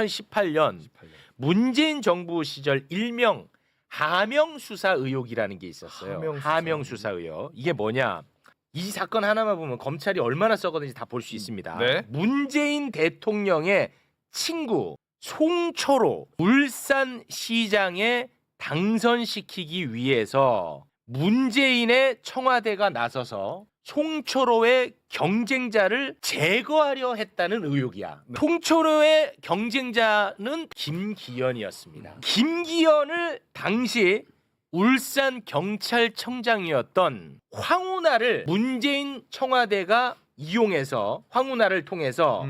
2018년 문재인 정부 시절 일명 하명 수사 의혹이라는 게 있었어요. 하명 수사 의혹. 이게 뭐냐? 이 사건 하나만 보면 검찰이 얼마나 썩었는지 다 볼 수 있습니다. 네. 문재인 대통령의 친구 송철호 울산시장에 당선시키기 위해서 문재인의 청와대가 나서서 송철호의 경쟁자를 제거하려 했다는 의혹이야. 네. 송철호의 경쟁자는 김기현이었습니다. 김기현을 당시 울산 경찰청장이었던 황운하를 문재인 청와대가 이용해서 황운하를 통해서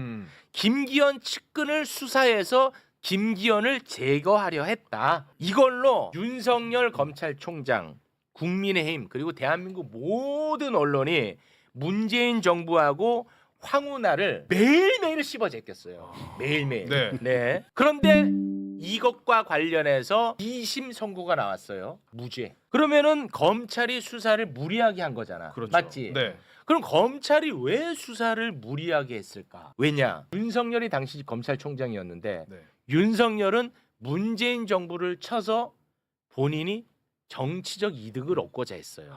김기현 측근을 수사해서 김기현을 제거하려 했다. 이걸로 윤석열 검찰총장, 국민의힘 그리고 대한민국 모든 언론이 문재인 정부하고 황운하를 매일매일 씹어제꼈어요. 매일매일. 네. 그런데 이것과 관련해서 2심 선고가 나왔어요. 무죄. 그러면은 검찰이 수사를 무리하게 한 거잖아. 그렇죠. 맞지? 네. 그럼 검찰이 왜 수사를 무리하게 했을까? 왜냐? 윤석열이 당시 검찰총장이었는데 네. 윤석열은 문재인 정부를 쳐서 본인이 정치적 이득을 얻고자 했어요.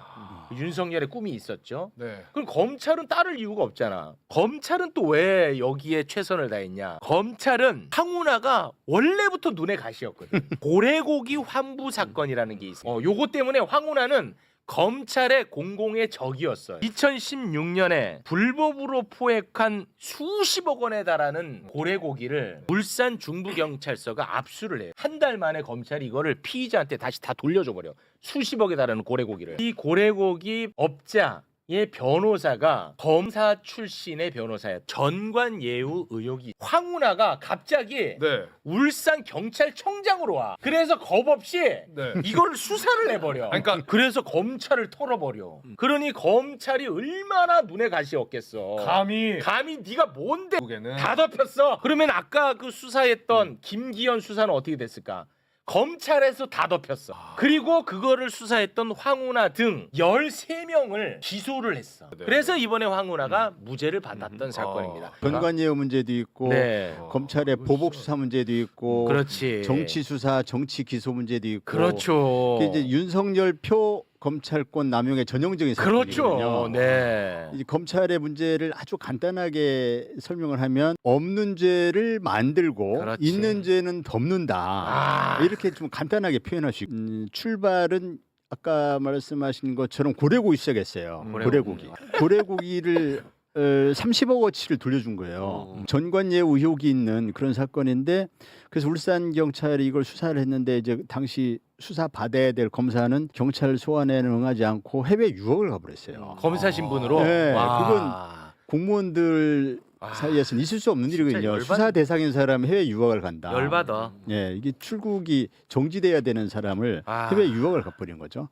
윤석열의 꿈이 있었죠. 네. 그럼 검찰은 따를 이유가 없잖아. 검찰은 또 왜 여기에 최선을 다했냐? 검찰은 황운하가 원래부터 눈에 가시였거든. 고래고기 환부 사건이라는 게 있어. 요거 때문에 황운하는 검찰의 공공의 적이었어요. 2016년에 불법으로 포획한 수십억 원에 달하는 고래고기를 울산 중부경찰서가 압수를 해요. 한 달 만에 검찰이 이거를 피의자한테 다시 다 돌려줘 버려. 수십억에 달하는 고래고기를. 이 고래고기 업자의 변호사가 검사 출신의 변호사예요. 전관예우 의혹이. 황운하가 갑자기 네. 울산 경찰청장으로 와. 그래서 겁 없이 네. 이걸 수사를 해버려. 그러니까 그래서 검찰을 털어버려. 그러니 검찰이 얼마나 눈에 가시없겠어. 감히 네가 뭔데 국에는 다 덮였어. 그러면 아까 그 수사했던 김기현 수사는 어떻게 됐을까? 검찰에서 다 덮였어. 그리고 그거를 수사했던 황운하 등 13명을 기소를 했어. 네. 그래서 이번에 황운하가 무죄를 받았던 사건입니다. 전관예우 문제도 있고 네. 검찰의 보복 수사 문제도 있고 그렇지. 정치 수사, 정치 기소 문제도 있고 그렇죠. 그게 이제 윤석열 표 검찰권 남용의 전형적인 사건이거든요. 그렇죠. 네. 이제 검찰의 문제를 아주 간단하게 설명을 하면 없는 죄를 만들고 그렇지. 있는 죄는 덮는다. 이렇게 좀 간단하게 표현할 수 있고 출발은 아까 말씀하신 것처럼 고래고기 시작했어요. 고래고기. 고래고기를 30억어치를 돌려준 거예요. 전관예우 의혹이 있는 그런 사건인데 그래서 울산 경찰이 이걸 수사를 했는데 이제 당시 수사 받아야 될 검사는 경찰 소환에는 응하지 않고 해외 유학을 가버렸어요. 검사 신분으로. 네, 와. 공무원들 사이에서는 있을 수 없는 일이거든요. 수사 대상인 사람이 해외 유학을 간다. 열받아. 예, 이게 출국이 정지돼야 되는 사람을 해외 유학을 가버린 거죠.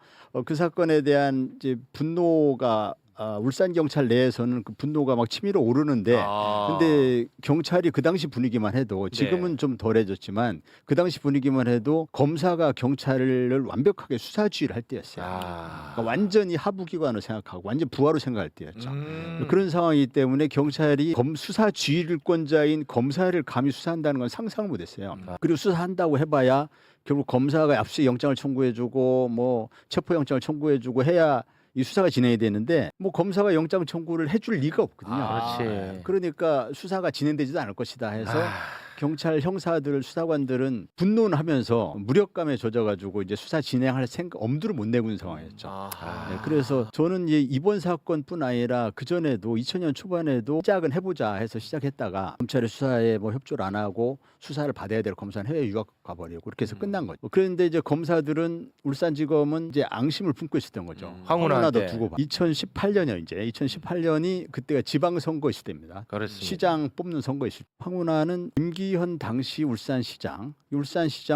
그 사건에 대한 이제 분노가 울산 경찰 내에서는 그 분노가 막 치밀어 오르는데 근데 경찰이 그 당시 분위기만 해도 지금은 좀 덜해졌지만 그 당시 분위기만 해도 검사가 경찰을 완벽하게 수사주의를 할 때였어요. 그러니까 완전히 하부기관으로 생각하고 완전 부하로 생각할 때였죠. 그런 상황이기 때문에 경찰이 수사주의권자인 검사를 감히 수사한다는 건 상상을 못했어요. 그리고 수사한다고 해봐야 결국 검사가 압수수색 영장을 청구해주고 뭐 체포영장을 청구해주고 해야 이 수사가 진행이 되는데 뭐 검사가 영장 청구를 해줄 리가 없거든요. 그렇지. 그러니까 수사가 진행되지도 않을 것이다 해서 경찰 형사들 수사관들은 분노를 하면서 무력감에 젖어가지고 이제 수사 진행할 생각 엄두를 못 내고 있는 상황이었죠. 네, 그래서 저는 이번 사건뿐 아니라 그 전에도 2000년 초반에도 시작은 해보자 해서 시작했다가 검찰의 수사에 뭐 협조를 안 하고 수사를 받아야 될 검사는 해외 유학 가버리고 그렇게 해서 끝난 거죠. 그런데 이제 검사들은 울산지검은 이제 앙심을 품고 있었던 거죠. 황운하도 두고 봐. 2018년이요 이제 2018년이 그때가 지방선거 시대입니다. 그렇습니다. 시장 뽑는 선거 있을 때 황운하는 김기현 당시 울산시장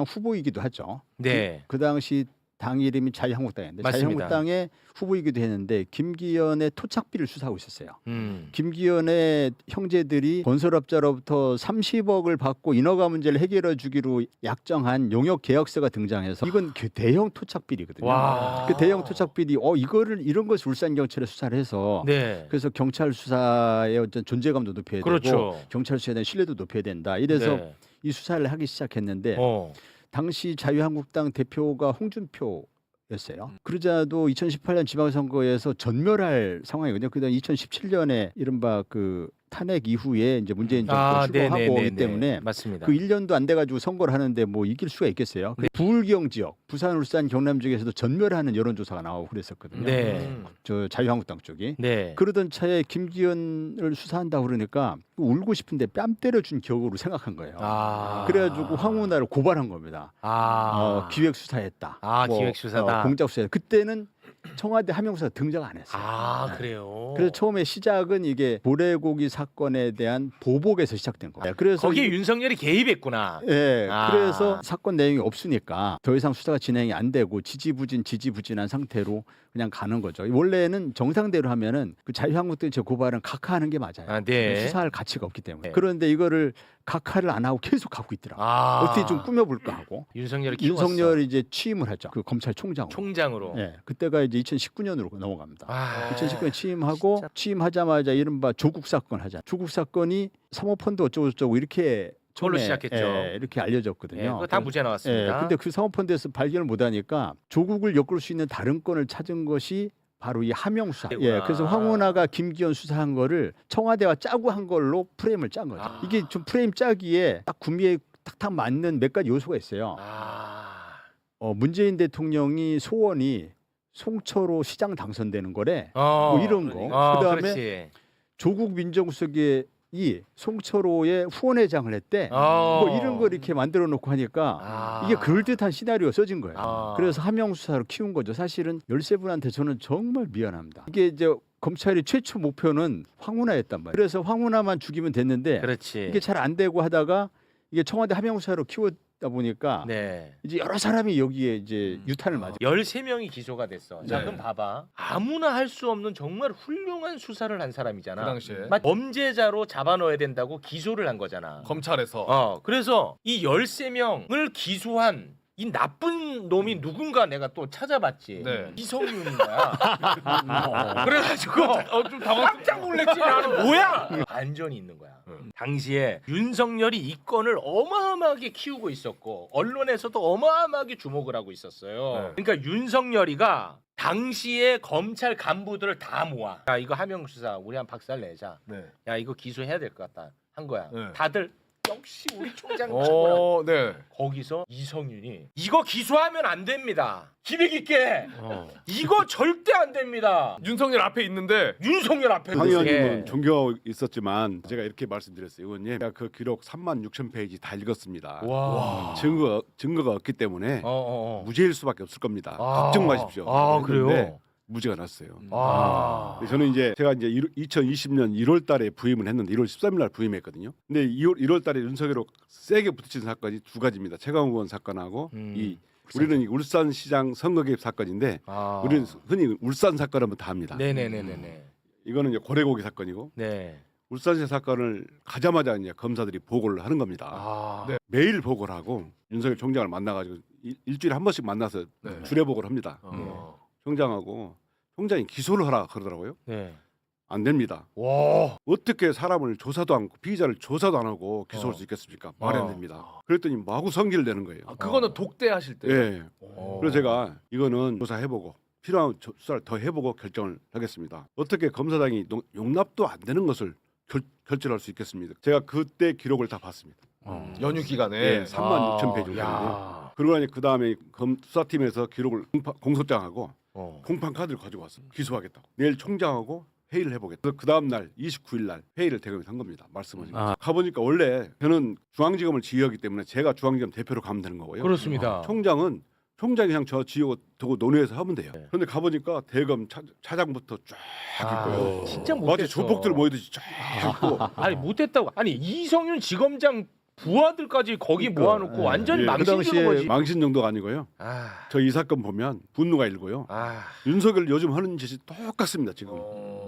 후보이기도 하죠. 네. 그 당시 당 이름이 자유한국당인데 맞습니다. 자유한국당의 후보이기도 했는데 김기현의 토착비를 수사하고 있었어요. 김기현의 형제들이 건설업자로부터 30억을 받고 인허가 문제를 해결해 주기로 약정한 용역 계약서가 등장해서 이건 대형 토착비리거든요. 와. 그 대형 토착비리 이런 것을 울산 경찰에 수사를 해서 네. 그래서 경찰 수사의 어떤 존재감도 높여야 그렇죠. 되고 경찰 수사에 대한 신뢰도 높여야 된다. 이래서 네. 이 수사를 하기 시작했는데 어. 당시 자유한국당 대표가 홍준표였어요. 그러자도 2018년 지방선거에서 전멸할 상황이거든요. 그다음 2017년에 이른바 그 탄핵 이후에 이제 문재인 정부 출범하고 오기 때문에 맞습니다. 그 1년도 안 돼가지고 선거를 하는데 뭐 이길 수가 있겠어요. 네. 부울경 지역, 부산, 울산, 경남 지역에서도 전멸하는 여론조사가 나오고 그랬었거든요. 네. 저 자유한국당 쪽이. 네. 그러던 차에 김기현을 수사한다고 그러니까 울고 싶은데 뺨 때려준 격으로 생각한 거예요. 아. 그래가지고 황운하를 고발한 겁니다. 아. 기획 수사했다. 아, 기획 수사다. 공작 수사. 그때는 청와대 하명수사 등장 안 했어요. 아, 네. 그래요. 그래서 처음에 시작은 이게 고래고기 사건에 대한 보복에서 시작된 거예요. 그래서 거기에 윤석열이 개입했구나. 예, 아. 그래서 사건 내용이 없으니까 더 이상 수사가 진행이 안 되고 지지부진한 상태로 그냥 가는 거죠. 원래는 정상대로 하면은 그 자유한국당 저 고발은 각하하는 게 맞아요. 아, 네. 수사할 가치가 없기 때문에. 네. 그런데 이거를 각하를 안 하고 계속 갖고 있더라고. 아. 어떻게 좀 꾸며볼까 하고. 윤석열이 키웠어. 윤석열이 이제 취임을 했죠. 그 검찰총장으로. 총장으로. 예, 그때가 이제 2019년으로 넘어갑니다. 아. 2019년 취임하고 진짜. 취임하자마자 이른바 조국 사건 하자. 조국 사건이 사모펀드 어쩌고저쩌고 이렇게 그걸로 처음에, 시작했죠. 예, 이렇게 예, 알려졌거든요. 그거 다 무죄 나왔습니다. 예, 근데 그 사모펀드에서 발견을 못하니까 조국을 엮을 수 있는 다른 건을 찾은 것이 바로 이 하명 수사. 예, 그랬구나. 그래서 황운하가 김기현 수사한 거를 청와대와 짜고 한 걸로 프레임을 짠 거죠. 아. 이게 좀 프레임 짜기에 딱 구미에 탁탁 맞는 몇 가지 요소가 있어요. 아. 문재인 대통령이 소원이 송철호 시장 당선되는 거래. 어. 뭐 이런 거. 어, 그다음에 그렇지. 조국 민정수석이 송철호의 후원회장을 했대. 어. 뭐 이런 거 이렇게 만들어 놓고 하니까 아. 이게 그럴듯한 시나리오가 써진 거예요. 아. 그래서 하명 수사로 키운 거죠. 사실은 13분한테 저는 정말 미안합니다. 이게 이제 검찰이 최초 목표는 황운하였단 말이에요. 그래서 황운하만 죽이면 됐는데 그렇지. 이게 잘 안 되고 하다가 이게 청와대 하명 수사로 키웠다 보니까 네. 이제 여러 사람이 여기에 이제 유탄을 맞아. 13명이 기소가 됐어. 자, 네. 그럼 봐봐. 아무나 할 수 없는 정말 훌륭한 수사를 한 사람이잖아. 그 당시에 범죄자로 잡아 넣어야 된다고 기소를 한 거잖아. 검찰에서 그래서 이 13명을 기소한 이 나쁜 놈이 누군가 내가 또 찾아봤지. 네. 이성윤인 거야. 그래가지고 좀 당황. 깜짝 놀랐지. 나는 뭐야? 반전이 있는 거야. 당시에 윤석열이 이 건을 어마어마하게 키우고 있었고 언론에서도 어마어마하게 주목을 하고 있었어요. 그러니까 윤석열이가 당시에 검찰 간부들을 다 모아. 야, 이거 하명 수사 우리 한 박살 내자. 네. 야, 이거 기소해야 될 것 같다. 한 거야. 네. 다들 역시 우리 총장 최고라. 네. 거기서 이성윤이 이거 기소하면 안 됩니다. 기백 있게. 이거 절대 안 됩니다. 윤석열 앞에 있는데 윤석열 앞에 강 의원님은 예. 존경하고 있었지만 제가 이렇게 말씀드렸어요. 의원님, 제가 그 기록 36,000페이지 다 읽었습니다. 와. 증거가 없기 때문에 무죄일 수밖에 없을 겁니다. 아. 걱정 마십시오. 아, 그랬는데 그래요? 무죄가 났어요. 아. 저는 이제 제가 이제 2020년 1월달에 부임을 했는데 1월 13일날 부임했거든요. 근데 1월달에 윤석열로 세게 부딪힌 사건이 두 가지입니다. 최강욱 의원 사건하고 우리는 이 울산시장 선거 개입 사건인데 우리는 흔히 울산 사건하면 다 합니다. 네네네네네. 이거는 이제 고래고기 사건이고 네. 울산시 사건을 가자마자 이제 검사들이 보고를 하는 겁니다. 아. 네. 매일 보고를 하고 윤석열 총장을 만나가지고 일주일에 한 번씩 만나서 네. 주례 보고를 합니다. 총장하고 총장이 기소를 하라 그러더라고요. 네. 안 됩니다. 와. 어떻게 사람을 조사도 않고 피의자를 조사도 안 하고 기소할 수 있겠습니까? 말이 안 됩니다. 그랬더니 마구 성기를 내는 거예요. 그거는 독대하실 때. 예. 그래서 제가 이거는 조사해보고 필요한 수사를 더 해보고 결정을 하겠습니다. 어떻게 검사장이 용납도 안 되는 것을 결정할 수 있겠습니까? 제가 그때 기록을 다 봤습니다. 연휴 기간에 예, 36,000페이지 정도. 야. 그러고 나니 그 다음에 수사팀에서 기록을 공소장하고 어. 공판 카드를 가지고 왔어요. 기소하겠다고. 내일 총장하고 회의를 해보겠다. 그래서 그 다음 날 29일 날 회의를 대검에서 한 겁니다. 말씀을. 가보니까 원래 저는 중앙지검을 지휘하기 때문에 제가 중앙지검 대표로 가면 되는 거고요. 그렇습니다. 총장은 총장이 그냥 저 지휘고 두고 논의해서 하면 돼요. 그런데 가보니까 대검 차장부터 쫙 있고요. 진짜 마치 못했어. 조폭들 모이듯이 쫙 있고 아니 못했다고. 아니 이성윤 지검장 부하들까지 거기 모아놓고 완전히 예, 망신 그 주는 당시에 거지. 망신 정도가 아니고요. 아. 저 이 사건 보면 분노가 일고요. 아. 윤석열 요즘 하는 짓이 똑같습니다. 지금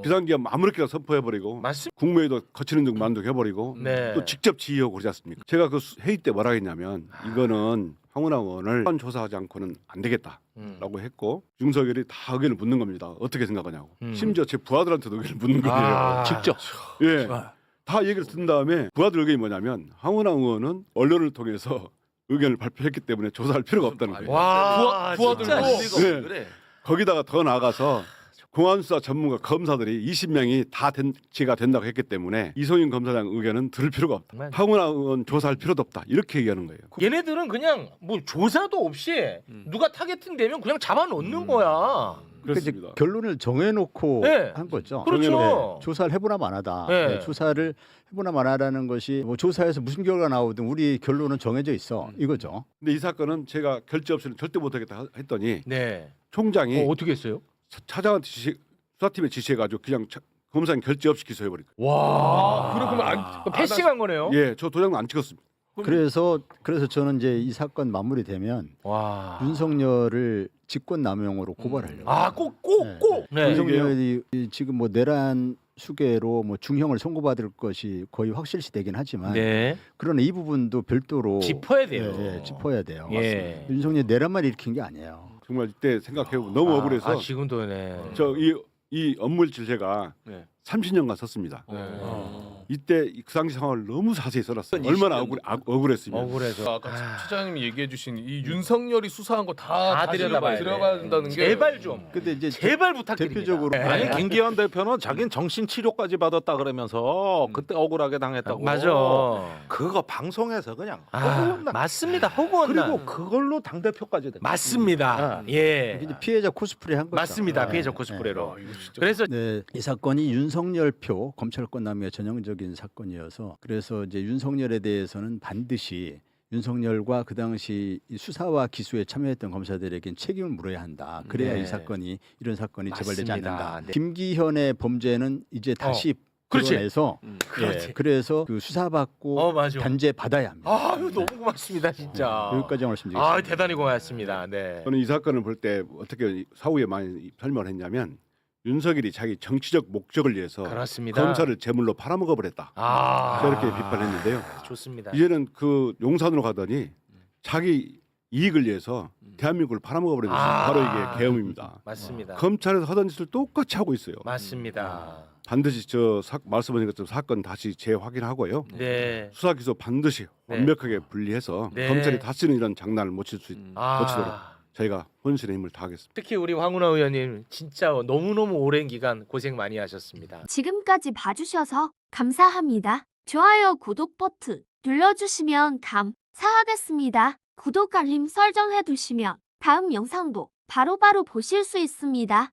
비상기업 아무렇게나 선포해버리고 맞습니다. 국무회의도 거치는 등 만족해버리고 네. 또 직접 지휘하고 그러지 않습니까? 제가 그 회의 때 뭐라 했냐면 이거는 황운하 의원을 조사하지 않고는 안 되겠다라고 했고 윤석열이 다 의견을 묻는 겁니다. 어떻게 생각하냐고. 심지어 제 부하들한테도 의견을 묻는 거예요. 직접. 예. 다 얘기를 듣는 다음에 부하들 의견이 뭐냐면 황운하 의원은 언론을 통해서 의견을 발표했기 때문에 조사할 필요가 없다는 거예요. 와, 부하들도 진짜. 네. 거기다가 더 나아가서 공안수사 전문가 검사들이 20명이 다 제가 된다고 했기 때문에 이송윤 검사장 의견은 들을 필요가 없다. 정말. 황운하 의원 조사할 필요도 없다. 이렇게 얘기하는 거예요. 얘네들은 그냥 뭐 조사도 없이 누가 타겟팅 되면 그냥 잡아놓는 거야. 그러니까 이제 그렇습니다. 결론을 정해놓고 네. 한 거죠. 그렇죠. 네. 조사를 해보나 마나다. 네. 네, 조사를 해보나 마나라는 것이 뭐 조사에서 무슨 결과가 나오든 우리 결론은 정해져 있어 이거죠. 근데 이 사건은 제가 결재 없이는 절대 못하겠다 했더니 네. 총장이 어떻게 했어요? 차장한테 수사팀에 지시해가지고 그냥 검사님 결재 없이 기소해버린 거예요. 와. 그러면 패싱한 거네요. 예, 저 도장도 안 찍었습니다. 그래서 저는 이제 이 사건 마무리되면 와. 윤석열을 직권남용으로 고발하려고. 아, 꼭. 네. 윤석열이 지금 뭐 내란 수괴로 뭐 중형을 선고받을 것이 거의 확실시 되긴 하지만 네. 그러나 이 부분도 별도로 짚어야 돼요. 짚어야 돼요. 예. 윤석열 내란만 일으킨 게 아니에요. 정말 이때 생각해보면 너무 억울해서 아, 지금도 네. 저 이 업무일지를 제가 네. 30년간 썼습니다. 어. 이때 그 당시 상황을 너무 자세히 써놨어요. 얼마나 억울했으면. 억울해서. 아까 차장님이 얘기해주신 이 윤석열이 수사한 거 다 들여다봐야 들어가야 된다는 게 제발 좀. 근데 이제 제발 부탁드립니다. 대표적으로 네. 아니 김기현 대표는 자기는 정신 치료까지 받았다 그러면서 그때 억울하게 당했다고. 맞아. 그거 방송에서 그냥 아, 허구한 날. 맞습니다. 허구한 그리고 날. 그걸로 당 대표까지 됐. 맞습니다. 예. 이제 피해자 코스프레 한 거죠. 맞습니다. 네. 피해자 코스프레로. 이거 진짜 그래서 네, 이 사건이 윤석열표 검찰권 남용의 전형적인 사건이어서 그래서 이제 윤석열에 대해서는 반드시 윤석열과 그 당시 이 수사와 기소에 참여했던 검사들에겐 책임을 물어야 한다. 그래야 네. 이런 사건이 재발되지 맞습니다. 않는다. 네. 김기현의 범죄는 이제 다시 그렇지. 드러내서 그렇지. 그래서 그 수사받고 맞아. 단죄 받아야 합니다. 아유, 너무 고맙습니다, 진짜. 여기까지 말씀드리겠습니다. 아, 대단히 고맙습니다. 네. 저는 이 사건을 볼 때 어떻게 사후에 많이 설명을 했냐면 윤석열이 자기 정치적 목적을 위해서 그렇습니다. 검사를 제물로 팔아먹어 버렸다. 아. 저렇게 비판했는데요. 좋습니다. 이제는 그 용산으로 가더니 자기 이익을 위해서 대한민국을 팔아먹어 버린 것이 아. 바로 이게 계엄입니다. 맞습니다. 검찰에서 하던 짓을 똑같이 하고 있어요. 맞습니다. 반드시 말씀하신 것처럼 사건 다시 재확인하고요. 네. 수사 기소 반드시 네. 완벽하게 분리해서 네. 검찰이 다시는 이런 장난을 못 칠 수 거치도록 아. 저희가 혼신의 힘을 다하겠습니다. 특히 우리 황운하 의원님 진짜 너무너무 오랜 기간 고생 많이 하셨습니다. 지금까지 봐주셔서 감사합니다. 좋아요, 구독 버튼 눌러주시면 감사하겠습니다. 구독 알림 설정해두시면 다음 영상도 바로바로 보실 수 있습니다.